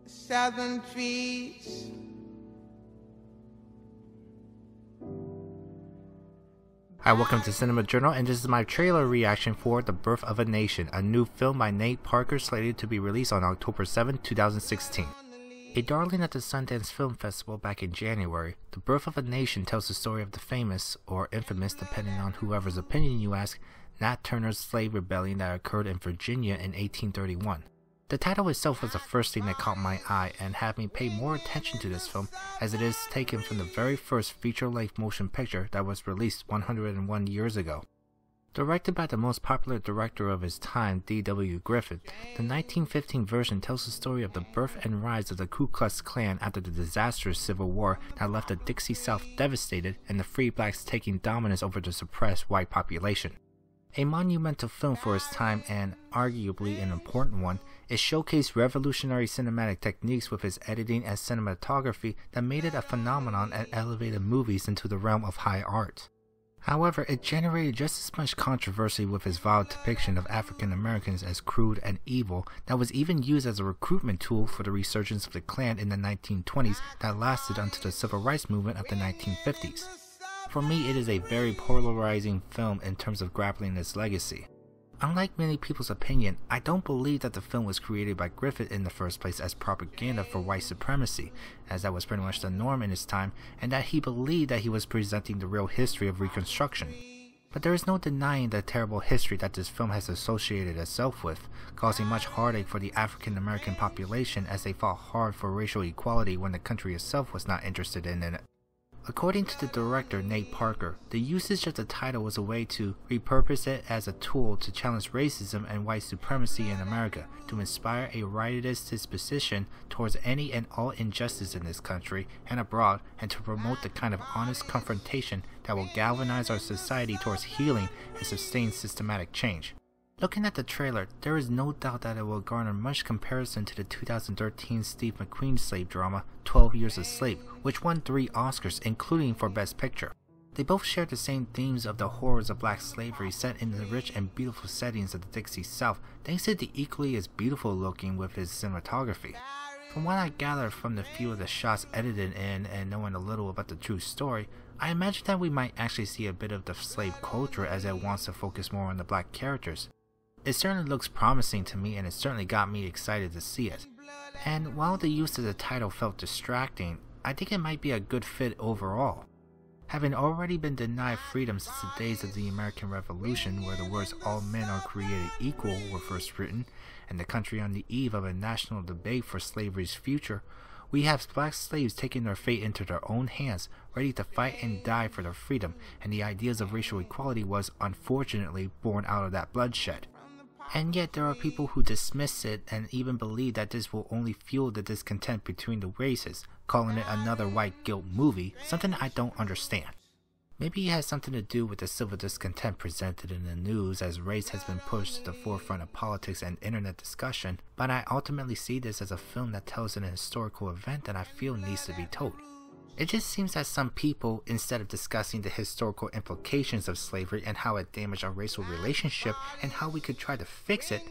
southern trees. Hi, welcome to Cinema Journal, and this is my trailer reaction for The Birth of a Nation, a new film by Nat Turner slated to be released on October 7, 2016. A darling at the Sundance Film Festival back in January, The Birth of a Nation tells the story of the famous, or infamous depending on whoever's opinion you ask, Nat Turner's slave rebellion that occurred in Virginia in 1831. The title itself was the first thing that caught my eye and had me pay more attention to this film, as it is taken from the very first feature-length motion picture that was released 101 years ago. Directed by the most popular director of his time, D.W. Griffith, the 1915 version tells the story of the birth and rise of the Ku Klux Klan after the disastrous Civil War that left the Dixie South devastated and the free blacks taking dominance over the suppressed white population. A monumental film for its time and, arguably an important one, it showcased revolutionary cinematic techniques with its editing and cinematography that made it a phenomenon and elevated movies into the realm of high art. However, it generated just as much controversy with its vile depiction of African Americans as crude and evil that was even used as a recruitment tool for the resurgence of the Klan in the 1920s that lasted until the Civil Rights Movement of the 1950s. For me, it is a very polarizing film in terms of grappling its legacy. Unlike many people's opinion, I don't believe that the film was created by Griffith in the first place as propaganda for white supremacy, as that was pretty much the norm in his time, and that he believed that he was presenting the real history of Reconstruction. But there is no denying the terrible history that this film has associated itself with, causing much heartache for the African American population as they fought hard for racial equality when the country itself was not interested in it. According to the director Nat Turner, the usage of the title was a way to repurpose it as a tool to challenge racism and white supremacy in America, to inspire a riotous disposition towards any and all injustice in this country and abroad, and to promote the kind of honest confrontation that will galvanize our society towards healing and sustain systematic change. Looking at the trailer, there is no doubt that it will garner much comparison to the 2013 Steve McQueen slave drama 12 Years a Slave, which won 3 Oscars, including for Best Picture. They both share the same themes of the horrors of black slavery set in the rich and beautiful settings of the Dixie South, thanks to the equally as beautiful looking with his cinematography. From what I gathered from the few of the shots edited in and knowing a little about the true story, I imagine that we might actually see a bit of the slave culture as it wants to focus more on the black characters. It certainly looks promising to me, and it certainly got me excited to see it. And while the use of the title felt distracting, I think it might be a good fit overall. Having already been denied freedom since the days of the American Revolution, where the words "all men are created equal" were first written, and the country on the eve of a national debate for slavery's future, we have black slaves taking their fate into their own hands, ready to fight and die for their freedom, and the ideas of racial equality was, unfortunately, born out of that bloodshed. And yet there are people who dismiss it and even believe that this will only fuel the discontent between the races, calling it another white guilt movie, something I don't understand. Maybe it has something to do with the civil discontent presented in the news as race has been pushed to the forefront of politics and internet discussion, but I ultimately see this as a film that tells an historical event that I feel needs to be told. It just seems that some people, instead of discussing the historical implications of slavery and how it damaged our racial relationship and how we could try to fix it,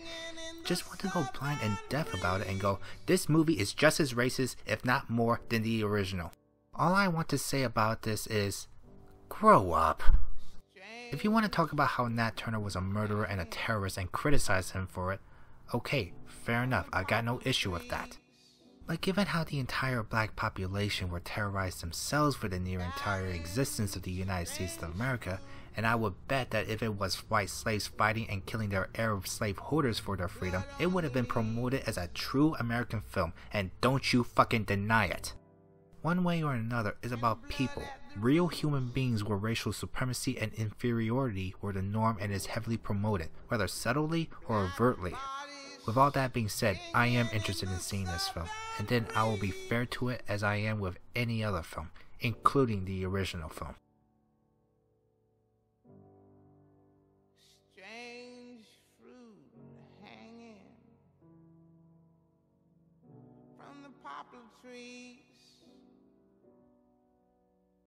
just want to go blind and deaf about it and go, this movie is just as racist, if not more, than the original. All I want to say about this is, grow up. If you want to talk about how Nat Turner was a murderer and a terrorist and criticize him for it, okay, fair enough, I got no issue with that. But given how the entire black population were terrorized themselves for the near entire existence of the United States of America, and I would bet that if it was white slaves fighting and killing their Arab slaveholders for their freedom, it would have been promoted as a true American film, and don't you fucking deny it. One way or another is about people, real human beings where racial supremacy and inferiority were the norm and is heavily promoted, whether subtly or overtly. With all that being said, I am interested in seeing this film, and then I will be fair to it as I am with any other film, including the original film. Strange fruit hanging from the poplar tree.